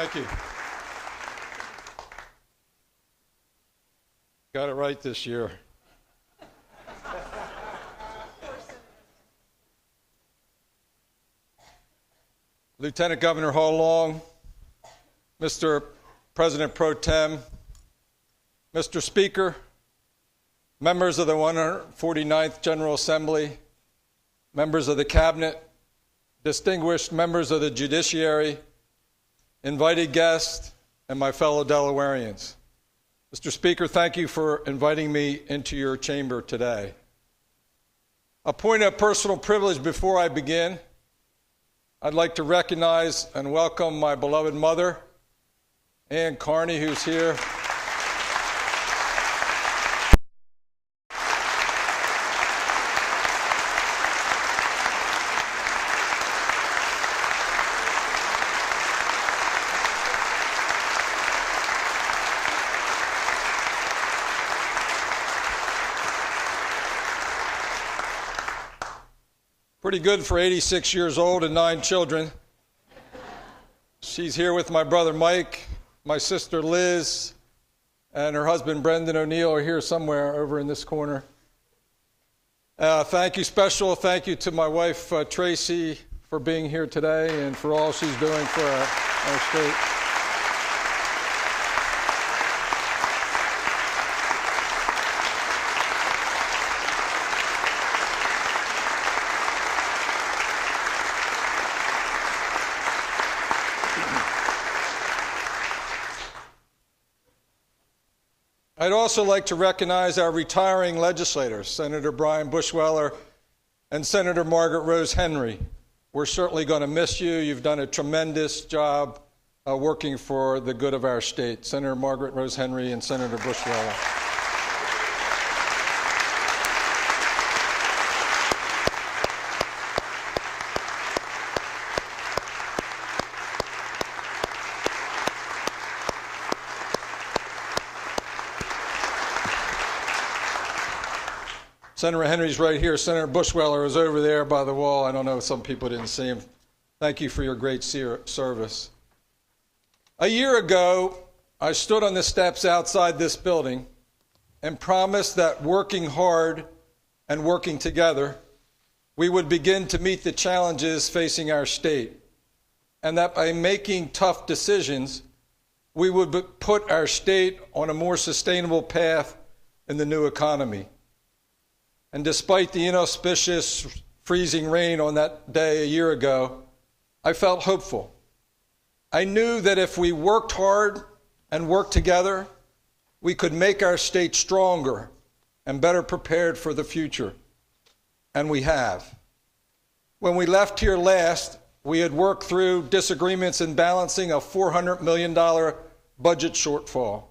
Thank you. Got it right this year. Lieutenant Governor Hall Long, Mr. President Pro Tem, Mr. Speaker, members of the 149th General Assembly, members of the Cabinet, distinguished members of the judiciary, invited guests, and my fellow Delawareans. Mr. Speaker, thank you for inviting me into your chamber today. A point of personal privilege before I begin. I'd like to recognize and welcome my beloved mother, Ann Carney, who's here. Pretty good for 86 years old and 9 children. She's here with my brother Mike, my sister Liz, and her husband Brendan O'Neill are here somewhere over in this corner. Special thank you to my wife Tracy for being here today and for all she's doing for our state. I'd also like to recognize our retiring legislators, Senator Brian Bushweller and Senator Margaret Rose Henry. We're certainly going to miss you. You've done a tremendous job working for the good of our state. Senator Margaret Rose Henry and Senator Bushweller. Senator Henry's right here. Senator Bushweller is over there by the wall. I don't know if some people didn't see him. Thank you for your great service. A year ago, I stood on the steps outside this building and promised that working hard and working together, we would begin to meet the challenges facing our state, and that by making tough decisions, we would put our state on a more sustainable path in the new economy. And despite the inauspicious freezing rain on that day a year ago, I felt hopeful. I knew that if we worked hard and worked together, we could make our state stronger and better prepared for the future. And we have. When we left here last, we had worked through disagreements in balancing a $400 million budget shortfall.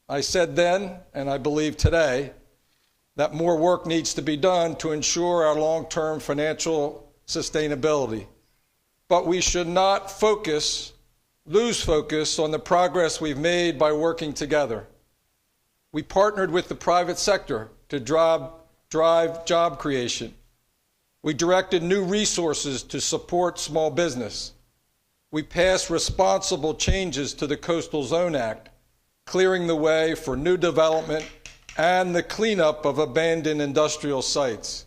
I said then, and I believe today, that more work needs to be done to ensure our long-term financial sustainability. But we should not lose focus on the progress we've made by working together. We partnered with the private sector to drive job creation. We directed new resources to support small business. We passed responsible changes to the Coastal Zone Act, clearing the way for new development and the cleanup of abandoned industrial sites.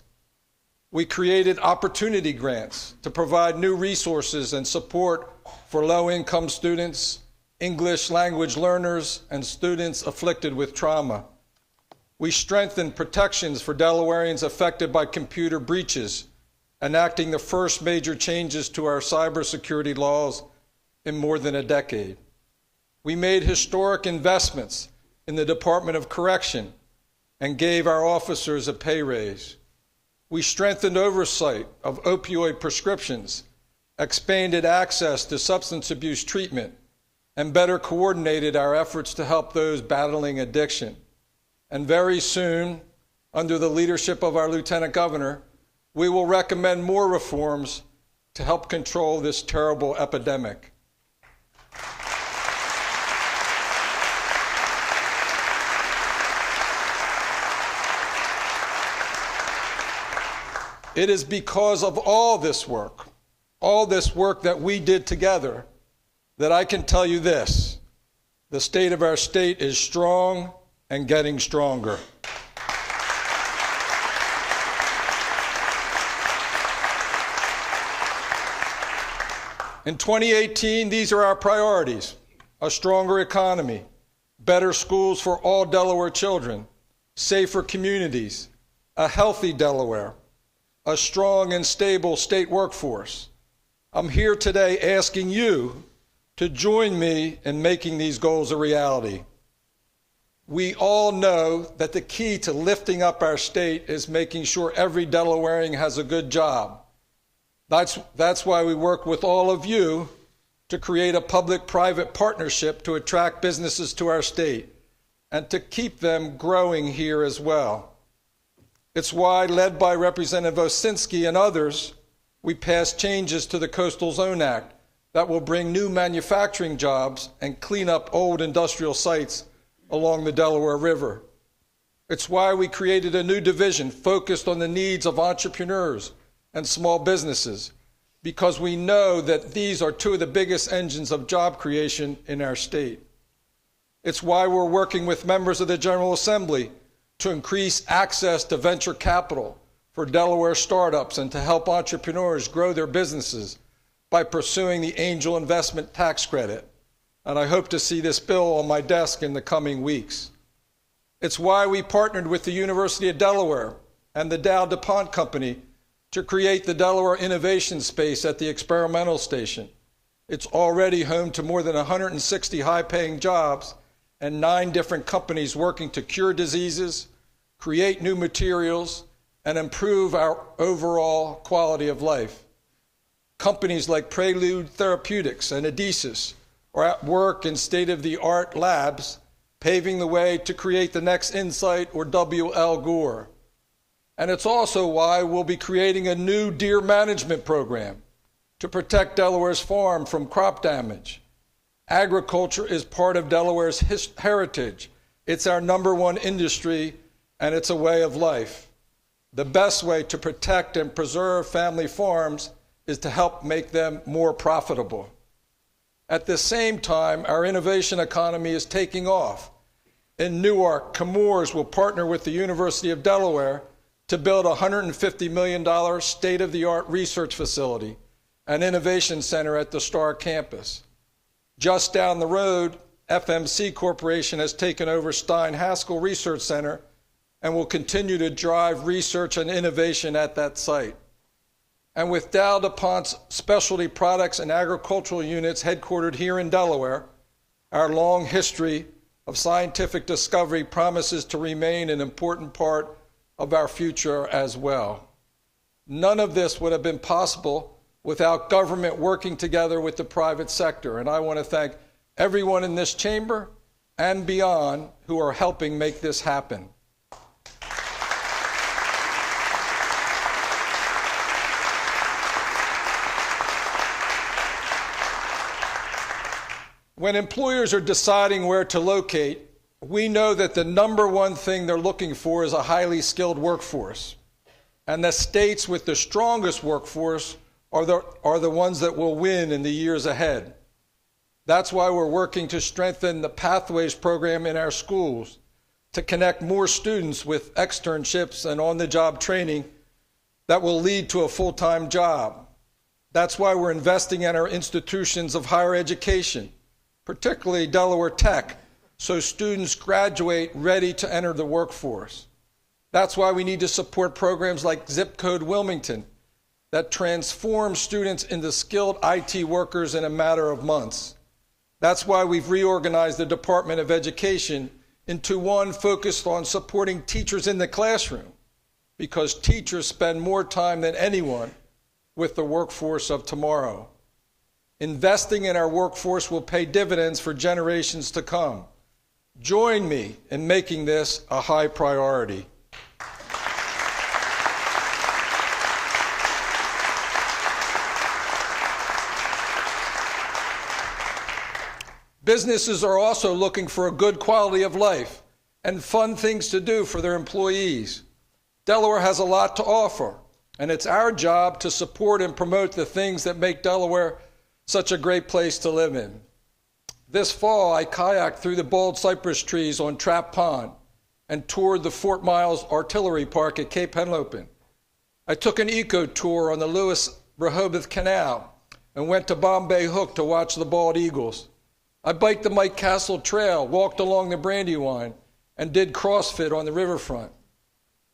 We created opportunity grants to provide new resources and support for low-income students, English language learners, and students afflicted with trauma. We strengthened protections for Delawareans affected by computer breaches, enacting the first major changes to our cybersecurity laws in more than a decade. We made historic investments in the Department of Correction and gave our officers a pay raise. We strengthened oversight of opioid prescriptions, expanded access to substance abuse treatment, and better coordinated our efforts to help those battling addiction. And very soon, under the leadership of our Lieutenant Governor, we will recommend more reforms to help control this terrible epidemic. It is because of all this work that we did together, that I can tell you this: the state of our state is strong and getting stronger. In 2018, these are our priorities: a stronger economy, better schools for all Delaware children, safer communities, a healthy Delaware, a strong and stable state workforce. I'm here today asking you to join me in making these goals a reality. We all know that the key to lifting up our state is making sure every Delawarean has a good job. That's why we work with all of you to create a public-private partnership to attract businesses to our state and to keep them growing here as well. It's why, led by Representative Osinski and others, we passed changes to the Coastal Zone Act that will bring new manufacturing jobs and clean up old industrial sites along the Delaware River. It's why we created a new division focused on the needs of entrepreneurs and small businesses, because we know that these are two of the biggest engines of job creation in our state. It's why we're working with members of the General Assembly to increase access to venture capital for Delaware startups and to help entrepreneurs grow their businesses by pursuing the Angel Investment Tax Credit. And I hope to see this bill on my desk in the coming weeks. It's why we partnered with the University of Delaware and the Dow-DuPont Company to create the Delaware Innovation Space at the Experimental Station. It's already home to more than 160 high-paying jobs and 9 different companies working to cure diseases, create new materials, and improve our overall quality of life. Companies like Prelude Therapeutics and Adhesis are at work in state-of-the-art labs, paving the way to create the next Insight or W.L. Gore. And it's also why we'll be creating a new deer management program to protect Delaware's farm from crop damage. Agriculture is part of Delaware's heritage. It's our #1 industry, and it's a way of life. The best way to protect and preserve family farms is to help make them more profitable. At the same time, our innovation economy is taking off. In Newark, Chemours will partner with the University of Delaware to build a $150 million state-of-the-art research facility, an innovation center at the Star campus. Just down the road, FMC Corporation has taken over Stein Haskell Research Center and will continue to drive research and innovation at that site. And with Dow-DuPont's specialty products and agricultural units headquartered here in Delaware, our long history of scientific discovery promises to remain an important part of our future as well. None of this would have been possible without government working together with the private sector, and I want to thank everyone in this chamber and beyond who are helping make this happen. When employers are deciding where to locate, we know that the #1 thing they're looking for is a highly skilled workforce. And the states with the strongest workforce are the ones that will win in the years ahead. That's why we're working to strengthen the Pathways program in our schools, to connect more students with externships and on-the-job training that will lead to a full-time job. That's why we're investing in our institutions of higher education, particularly Delaware Tech, so students graduate ready to enter the workforce. That's why we need to support programs like Zip Code Wilmington that transform students into skilled IT workers in a matter of months. That's why we've reorganized the Department of Education into one focused on supporting teachers in the classroom, because teachers spend more time than anyone with the workforce of tomorrow. Investing in our workforce will pay dividends for generations to come. Join me in making this a high priority. Businesses are also looking for a good quality of life and fun things to do for their employees. Delaware has a lot to offer, and it's our job to support and promote the things that make Delaware such a great place to live in. This fall, I kayaked through the bald cypress trees on Trap Pond and toured the Fort Miles Artillery Park at Cape Henlopen. I took an eco tour on the Lewis-Rehoboth Canal and went to Bombay Hook to watch the bald eagles. I biked the Mike Castle Trail, walked along the Brandywine, and did CrossFit on the riverfront.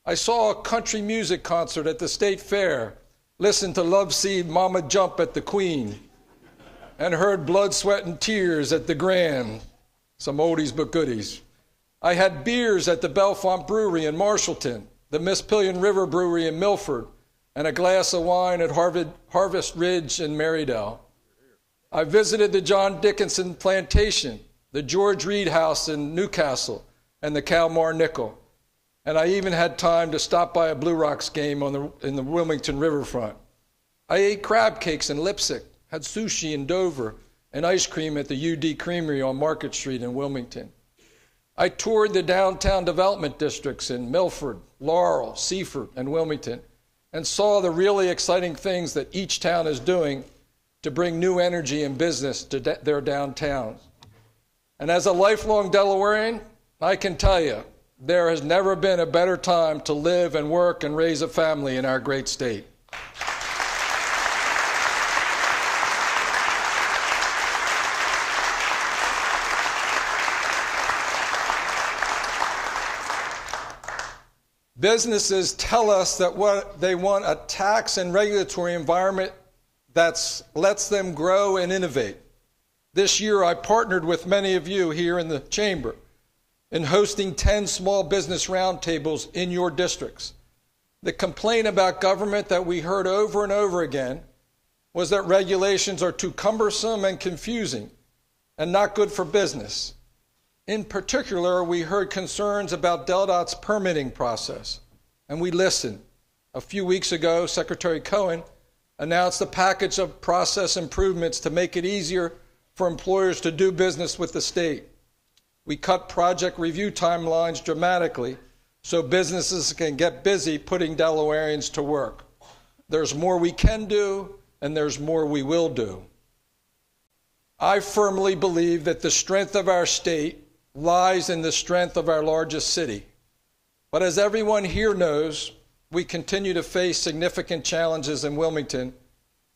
I saw a country music concert at the State Fair, listened to Love Seed Mama Jump at the Queen, and heard Blood, Sweat, and Tears at the Grand. Some oldies but goodies. I had beers at the Bellefonte Brewery in Marshallton, the Mispillion River Brewery in Milford, and a glass of wine at Harvest Ridge in Marydale. I visited the John Dickinson Plantation, the George Reed House in Newcastle, and the Kalmar Nickel. And I even had time to stop by a Blue Rocks game in the Wilmington riverfront. I ate crab cakes in Lipsick, had sushi in Dover, and ice cream at the UD Creamery on Market Street in Wilmington. I toured the downtown development districts in Milford, Laurel, Seaford, and Wilmington, and saw the really exciting things that each town is doing to bring new energy and business to their downtowns. And as a lifelong Delawarean, I can tell you, there has never been a better time to live and work and raise a family in our great state. Businesses tell us that what they want a tax and regulatory environment that lets them grow and innovate. This year, I partnered with many of you here in the chamber in hosting 10 small business roundtables in your districts. The complaint about government that we heard over and over again was that regulations are too cumbersome and confusing and not good for business. In particular, we heard concerns about DelDOT's permitting process, and we listened. A few weeks ago, Secretary Cohen announced a package of process improvements to make it easier for employers to do business with the state. We cut project review timelines dramatically so businesses can get busy putting Delawareans to work. There's more we can do, and there's more we will do. I firmly believe that the strength of our state lies in the strength of our largest city. But as everyone here knows, we continue to face significant challenges in Wilmington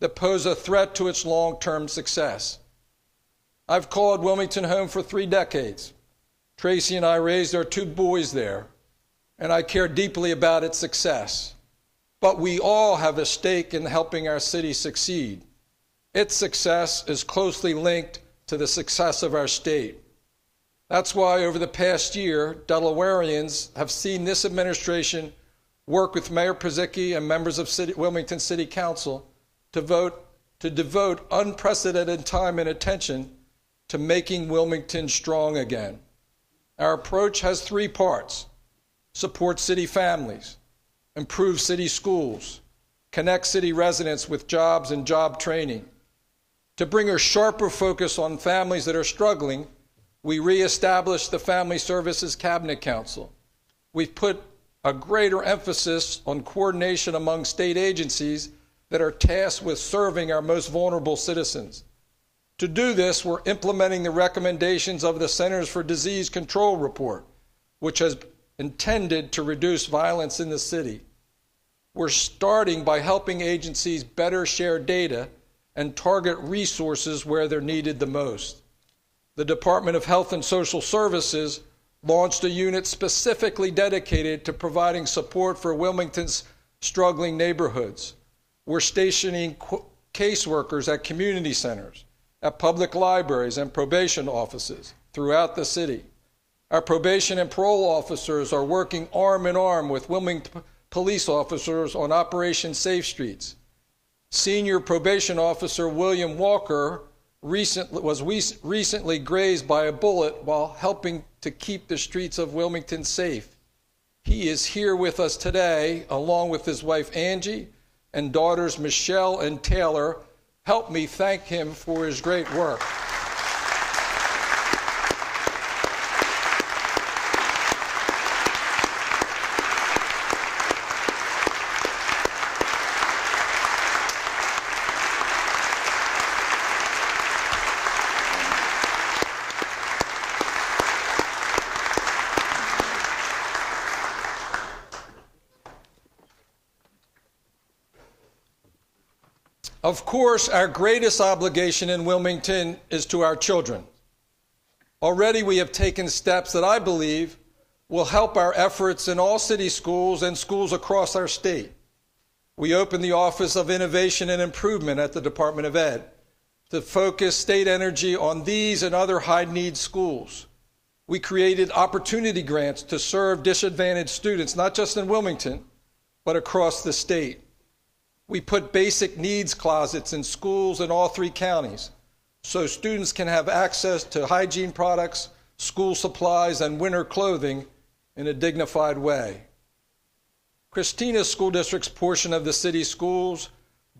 that pose a threat to its long-term success. I've called Wilmington home for 3 decades. Tracy and I raised our 2 boys there, and I care deeply about its success. But we all have a stake in helping our city succeed. Its success is closely linked to the success of our state. That's why over the past year, Delawareans have seen this administration work with Mayor Pizicki and members of Wilmington City Council to devote unprecedented time and attention to making Wilmington strong again. Our approach has 3 parts: support city families, improve city schools, connect city residents with jobs and job training. To bring a sharper focus on families that are struggling, we reestablished the Family Services Cabinet Council. We've put a greater emphasis on coordination among state agencies that are tasked with serving our most vulnerable citizens. To do this, we're implementing the recommendations of the Centers for Disease Control report, which has intended to reduce violence in the city. We're starting by helping agencies better share data and target resources where they're needed the most. The Department of Health and Social Services launched a unit specifically dedicated to providing support for Wilmington's struggling neighborhoods. We're stationing caseworkers at community centers, at public libraries and probation offices throughout the city. Our probation and parole officers are working arm in arm with Wilmington police officers on Operation Safe Streets. Senior probation officer William Walker was recently grazed by a bullet while helping to keep the streets of Wilmington safe. He is here with us today, along with his wife Angie and daughters Michelle and Taylor. Help me thank him for his great work. Of course, our greatest obligation in Wilmington is to our children. Already we have taken steps that I believe will help our efforts in all city schools and schools across our state. We opened the Office of Innovation and Improvement at the Department of Ed to focus state energy on these and other high-need schools. We created opportunity grants to serve disadvantaged students, not just in Wilmington, but across the state. We put basic needs closets in schools in all 3 counties so students can have access to hygiene products, school supplies, and winter clothing in a dignified way. Christina's school district's portion of the city schools,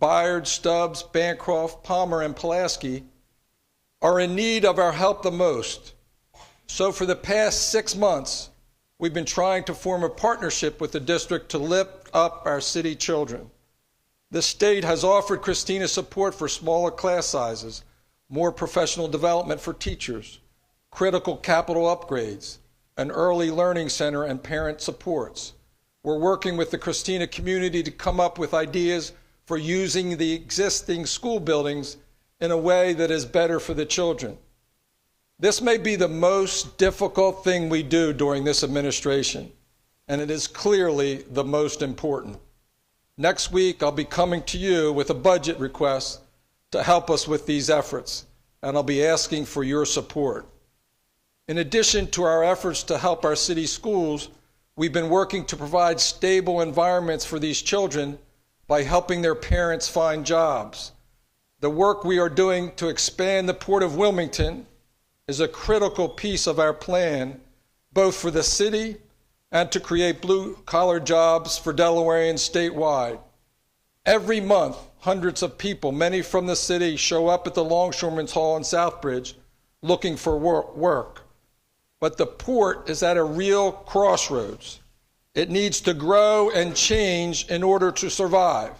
Bayard, Stubbs, Bancroft, Palmer, and Pulaski, are in need of our help the most. So for the past 6 months, we've been trying to form a partnership with the district to lift up our city children. The state has offered Christina support for smaller class sizes, more professional development for teachers, critical capital upgrades, an early learning center, and parent supports. We're working with the Christina community to come up with ideas for using the existing school buildings in a way that is better for the children. This may be the most difficult thing we do during this administration, and it is clearly the most important. Next week, I'll be coming to you with a budget request to help us with these efforts, and I'll be asking for your support. In addition to our efforts to help our city schools, we've been working to provide stable environments for these children by helping their parents find jobs. The work we are doing to expand the Port of Wilmington is a critical piece of our plan, both for the city and to create blue-collar jobs for Delawareans statewide. Every month, hundreds of people, many from the city, show up at the Longshoremen's Hall in Southbridge looking for work. But the port is at a real crossroads. It needs to grow and change in order to survive.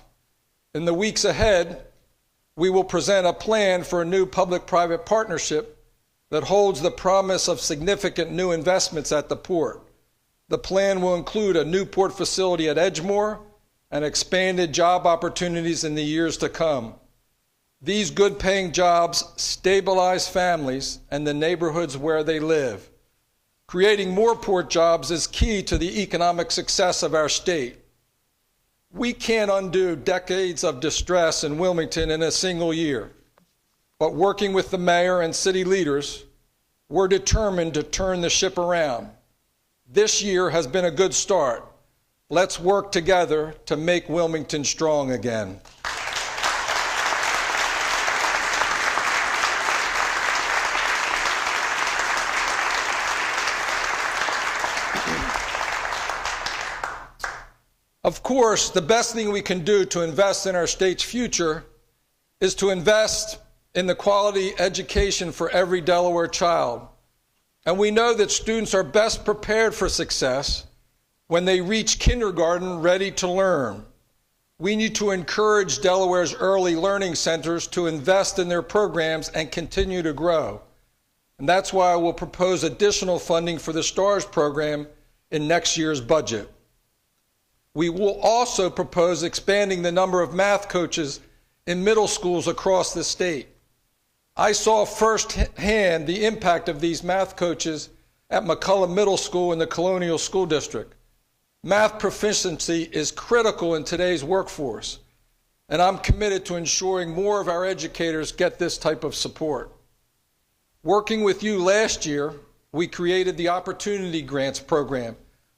In the weeks ahead, we will present a plan for a new public-private partnership that holds the promise of significant new investments at the port. The plan will include a new port facility at Edgemoor and expanded job opportunities in the years to come. These good-paying jobs stabilize families and the neighborhoods where they live. Creating more port jobs is key to the economic success of our state. We can't undo decades of distress in Wilmington in a single year, but working with the mayor and city leaders, we're determined to turn the ship around. This year has been a good start. Let's work together to make Wilmington strong again. Of course, the best thing we can do to invest in our state's future is to invest in the quality education for every Delaware child. And we know that students are best prepared for success when they reach kindergarten ready to learn. We need to encourage Delaware's early learning centers to invest in their programs and continue to grow. And that's why I will propose additional funding for the STARS program in next year's budget. We will also propose expanding the number of math coaches in middle schools across the state. I saw firsthand the impact of these math coaches at McCullough Middle School in the Colonial School District. Math proficiency is critical in today's workforce, and I'm committed to ensuring more of our educators get this type of support. Working with you last year, we created the Opportunity Grants program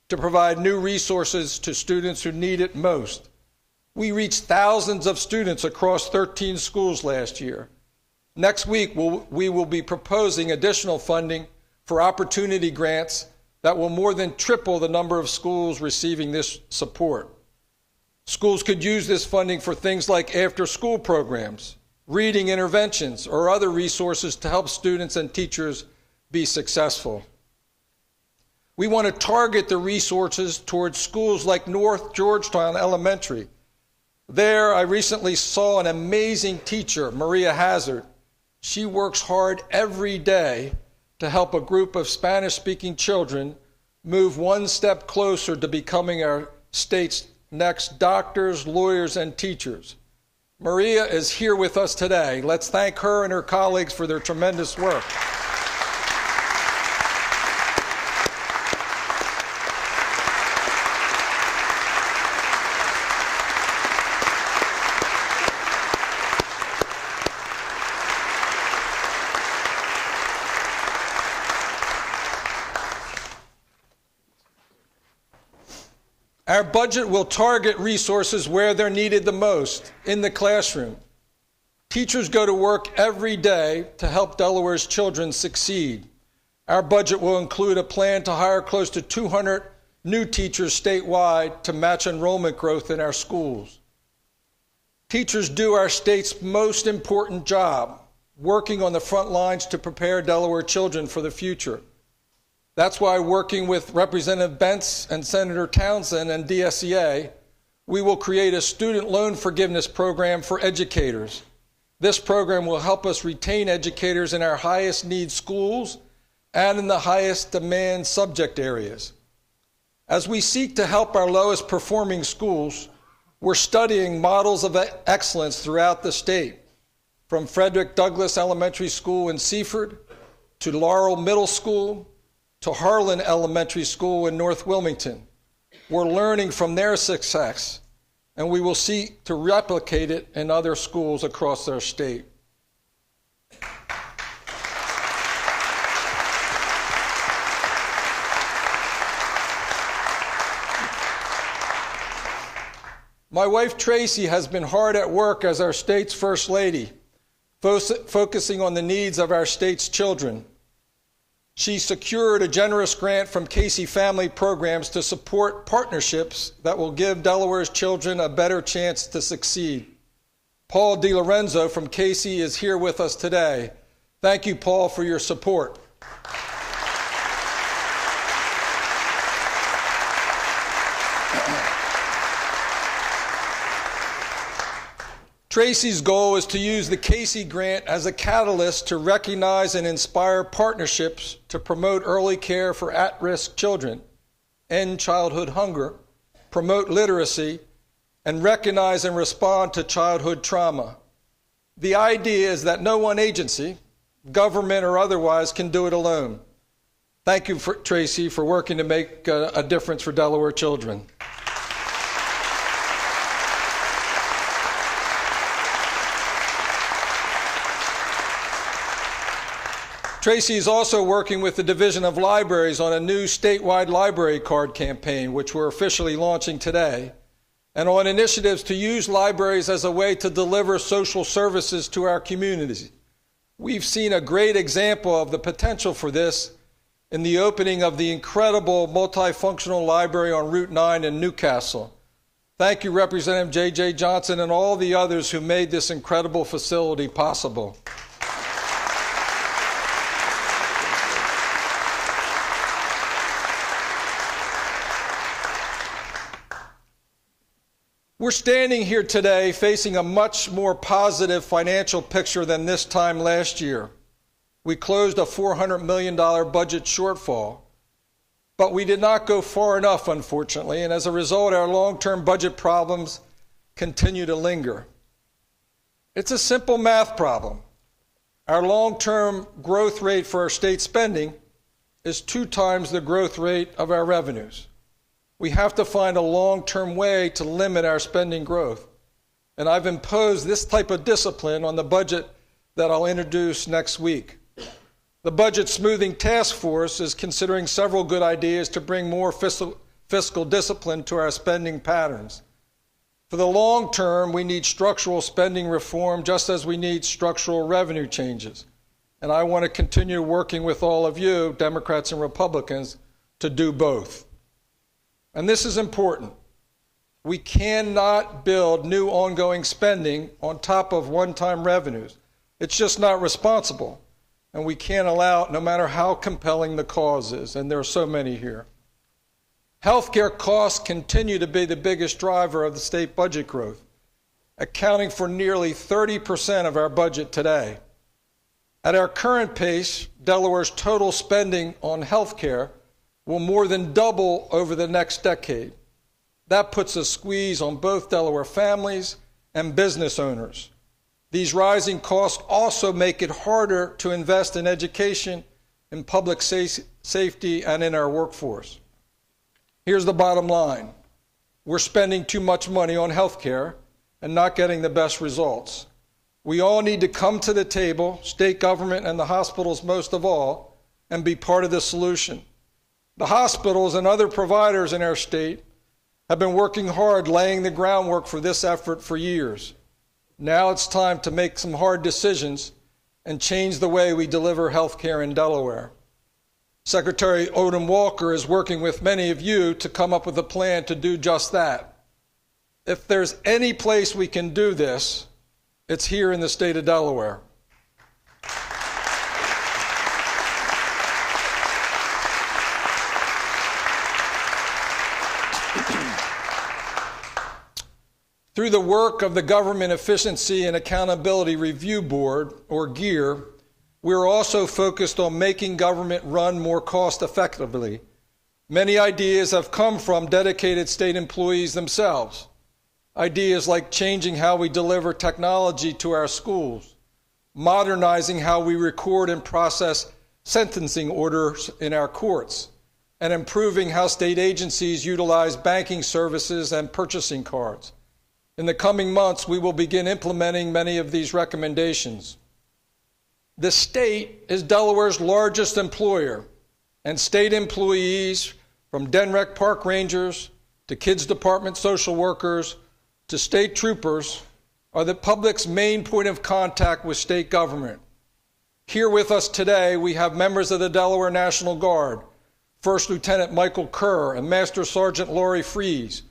to provide new resources to students who need it most. We reached thousands of students across 13 schools last year. Next week, we will be proposing additional funding for opportunity grants that will more than triple the number of schools receiving this support. Schools could use this funding for things like after-school programs, reading interventions, or other resources to help students and teachers be successful. We want to target the resources towards schools like North Georgetown Elementary. There, I recently saw an amazing teacher, Maria Hazard. She works hard every day to help a group of Spanish-speaking children move one step closer to becoming our state's next doctors, lawyers, and teachers. Maria is here with us today. Let's thank her and her colleagues for their tremendous work. Our budget will target resources where they're needed the most, in the classroom. Teachers go to work every day to help Delaware's children succeed. Our budget will include a plan to hire close to 200 new teachers statewide to match enrollment growth in our schools. Teachers do our state's most important job, working on the front lines to prepare Delaware children for the future. That's why, working with Representative Bentz and Senator Townsend and DSEA, we will create a student loan forgiveness program for educators. This program will help us retain educators in our highest need schools and in the highest demand subject areas. As we seek to help our lowest performing schools, we're studying models of excellence throughout the state, from Frederick Douglass Elementary School in Seaford to Laurel Middle School, to Harlan Elementary School in North Wilmington. We're learning from their success, and we will seek to replicate it in other schools across our state. My wife Tracy has been hard at work as our state's First Lady, focusing on the needs of our state's children. She secured a generous grant from Casey Family Programs to support partnerships that will give Delaware's children a better chance to succeed. Paul DiLorenzo from Casey is here with us today. Thank you, Paul, for your support. Tracy's goal is to use the Casey Grant as a catalyst to recognize and inspire partnerships to promote early care for at-risk children, end childhood hunger, promote literacy, and recognize and respond to childhood trauma. The idea is that no one agency, government or otherwise, can do it alone. Thank you, Tracy, for working to make a difference for Delaware children. Tracy is also working with the Division of Libraries on a new statewide library card campaign, which we're officially launching today, and on initiatives to use libraries as a way to deliver social services to our communities. We've seen a great example of the potential for this in the opening of the incredible multifunctional library on Route 9 in Newcastle. Thank you, Representative J.J. Johnson and all the others who made this incredible facility possible. We're standing here today facing a much more positive financial picture than this time last year. We closed a $400 million budget shortfall, but we did not go far enough, unfortunately, and as a result, our long-term budget problems continue to linger. It's a simple math problem. Our long-term growth rate for our state spending is 2 times the growth rate of our revenues. We have to find a long-term way to limit our spending growth. And I've imposed this type of discipline on the budget that I'll introduce next week. The Budget Smoothing Task Force is considering several good ideas to bring more fiscal discipline to our spending patterns. For the long term, we need structural spending reform just as we need structural revenue changes. And I want to continue working with all of you, Democrats and Republicans, to do both. And this is important. We cannot build new ongoing spending on top of one-time revenues. It's just not responsible. And we can't allow it no matter how compelling the cause is, and there are so many here. Healthcare costs continue to be the biggest driver of the state budget growth, accounting for nearly 30% of our budget today. At our current pace, Delaware's total spending on healthcare will more than double over the next decade. That puts a squeeze on both Delaware families and business owners. These rising costs also make it harder to invest in education, in public safety, and in our workforce. Here's the bottom line. We're spending too much money on health care and not getting the best results. We all need to come to the table, state government and the hospitals most of all, and be part of the solution. The hospitals and other providers in our state have been working hard laying the groundwork for this effort for years. Now it's time to make some hard decisions and change the way we deliver health care in Delaware. Secretary Odom Walker is working with many of you to come up with a plan to do just that. If there's any place we can do this, it's here in the state of Delaware. Through the work of the Government Efficiency and Accountability Review Board, or GEAR, we're also focused on making government run more cost effectively. Many ideas have come from dedicated state employees themselves. Ideas like changing how we deliver technology to our schools, modernizing how we record and process sentencing orders in our courts, and improving how state agencies utilize banking services and purchasing cards. In the coming months, we will begin implementing many of these recommendations. The state is Delaware's largest employer, and state employees from DENREC park rangers to kids department social workers to state troopers are the public's main point of contact with state government. Here with us today, we have members of the Delaware National Guard, First Lieutenant Michael Kerr and Master Sergeant Laurie Fries,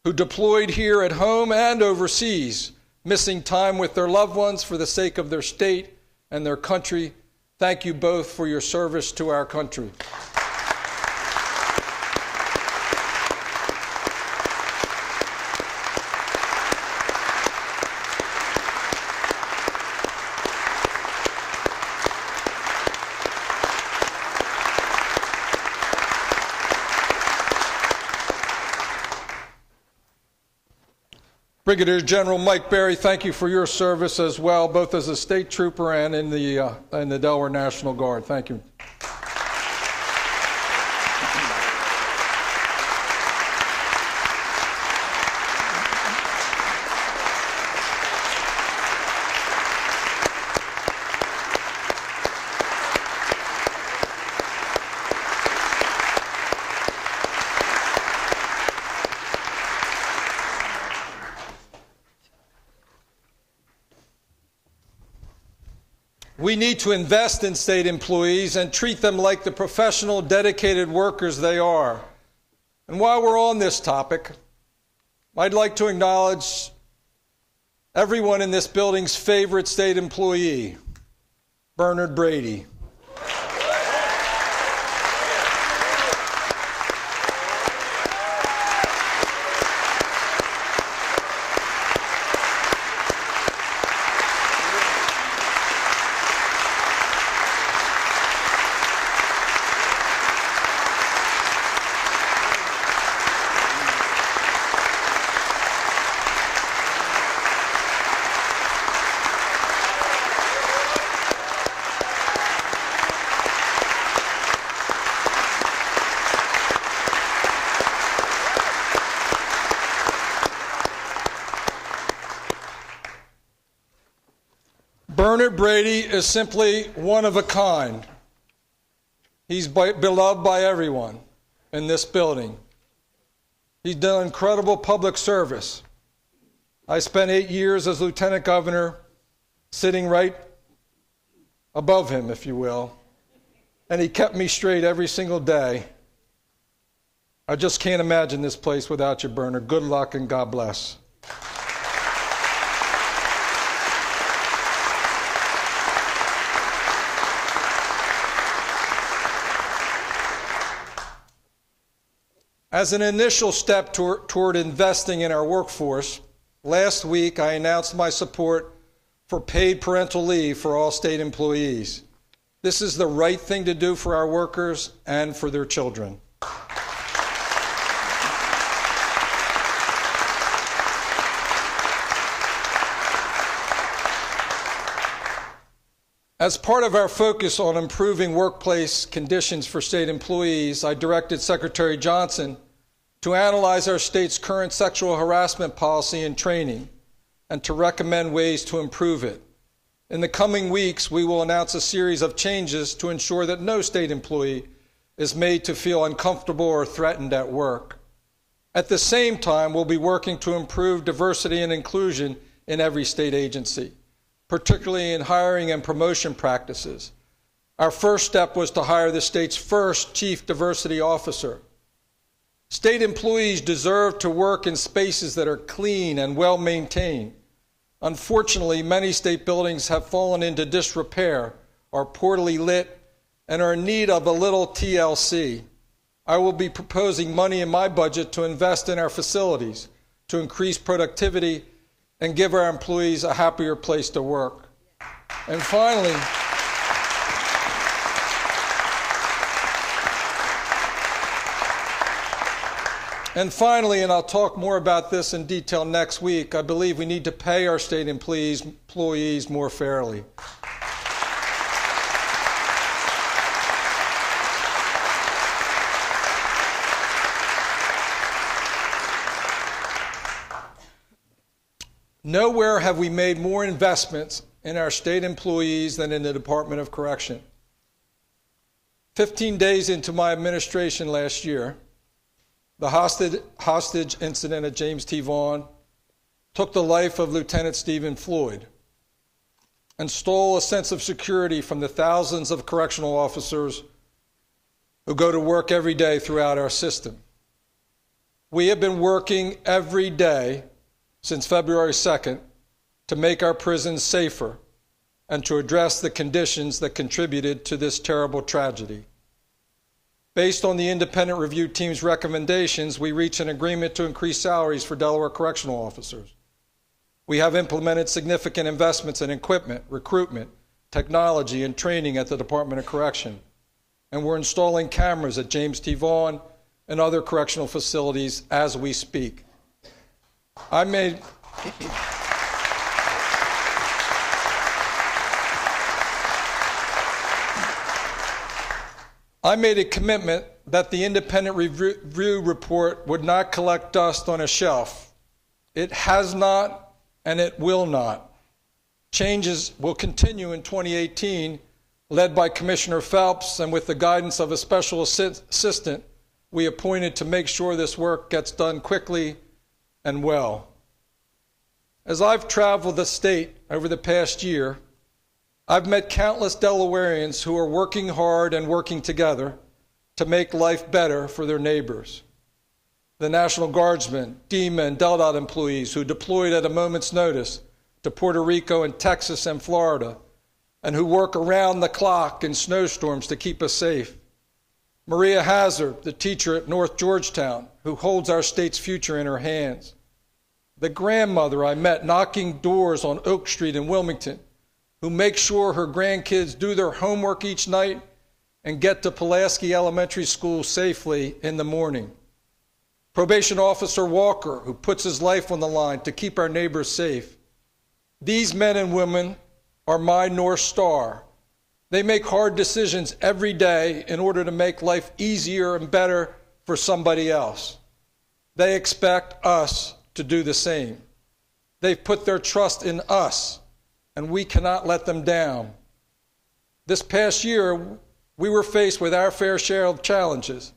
who deployed here at home and overseas, missing time with their loved ones for the sake of their state and their country. Thank you both for your service to our country. Brigadier General Mike Berry, thank you for your service as well, both as a state trooper and in the Delaware National Guard. Thank you. We need to invest in state employees and treat them like the professional, dedicated workers they are. And while we're on this topic, I'd like to acknowledge everyone in this building's favorite state employee, Bernard Brady. Bernard Brady is simply one of a kind. He's beloved by everyone in this building. He's done incredible public service. I spent 8 years as lieutenant governor, sitting right above him, if you will, and he kept me straight every single day. I just can't imagine this place without you, Bernard. Good luck and God bless. As an initial step toward investing in our workforce, last week I announced my support for paid parental leave for all state employees. This is the right thing to do for our workers and for their children. As part of our focus on improving workplace conditions for state employees, I directed Secretary Johnson to analyze our state's current sexual harassment policy and training, and to recommend ways to improve it. In the coming weeks, we will announce a series of changes to ensure that no state employee is made to feel uncomfortable or threatened at work. At the same time, we'll be working to improve diversity and inclusion in every state agency, particularly in hiring and promotion practices. Our first step was to hire the state's first chief diversity officer. State employees deserve to work in spaces that are clean and well maintained. Unfortunately, many state buildings have fallen into disrepair, are poorly lit, and are in need of a little TLC. I will be proposing money in my budget to invest in our facilities, to increase productivity, and give our employees a happier place to work. And finally, and I'll talk more about this in detail next week, I believe we need to pay our state employees more fairly. Nowhere have we made more investments in our state employees than in the Department of Correction. 15 days into my administration last year, the hostage incident at James T. Vaughn took the life of Lieutenant Stephen Floyd and stole a sense of security from the thousands of correctional officers who go to work every day throughout our system. We have been working every day since February 2nd to make our prisons safer and to address the conditions that contributed to this terrible tragedy. Based on the independent review team's recommendations, we reached an agreement to increase salaries for Delaware correctional officers. We have implemented significant investments in equipment, recruitment, technology, and training at the Department of Correction. And we're installing cameras at James T. Vaughn and other correctional facilities as we speak. I made a commitment that the independent review report would not collect dust on a shelf. It has not, and it will not. Changes will continue in 2018, led by Commissioner Phelps and with the guidance of a special assistant we appointed to make sure this work gets done quickly and well. As I've traveled the state over the past year, I've met countless Delawareans who are working hard and working together to make life better for their neighbors. The National Guardsmen, DEMA, and DelDOT employees who deployed at a moment's notice to Puerto Rico and Texas and Florida, and who work around the clock in snowstorms to keep us safe. Maria Hazard, the teacher at North Georgetown, who holds our state's future in her hands. The grandmother I met knocking doors on Oak Street in Wilmington, who makes sure her grandkids do their homework each night and get to Pulaski Elementary School safely in the morning. Probation Officer Walker, who puts his life on the line to keep our neighbors safe. These men and women are my North Star. They make hard decisions every day in order to make life easier and better for somebody else. They expect us to do the same. They've put their trust in us, and we cannot let them down. This past year, we were faced with our fair share of challenges,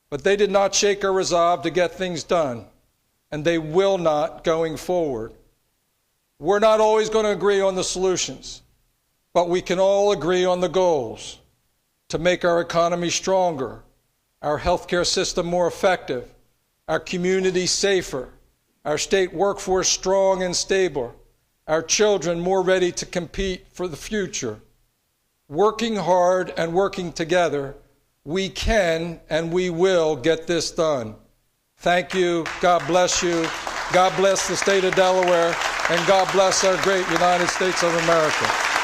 but they did not shake our resolve to get things done, and they will not going forward. We're not always going to agree on the solutions, but we can all agree on the goals: to make our economy stronger, our healthcare system more effective, our communities safer, our state workforce strong and stable, our children more ready to compete for the future. Working hard and working together, we can and we will get this done. Thank you. God bless you. God bless the state of Delaware, and God bless our great United States of America.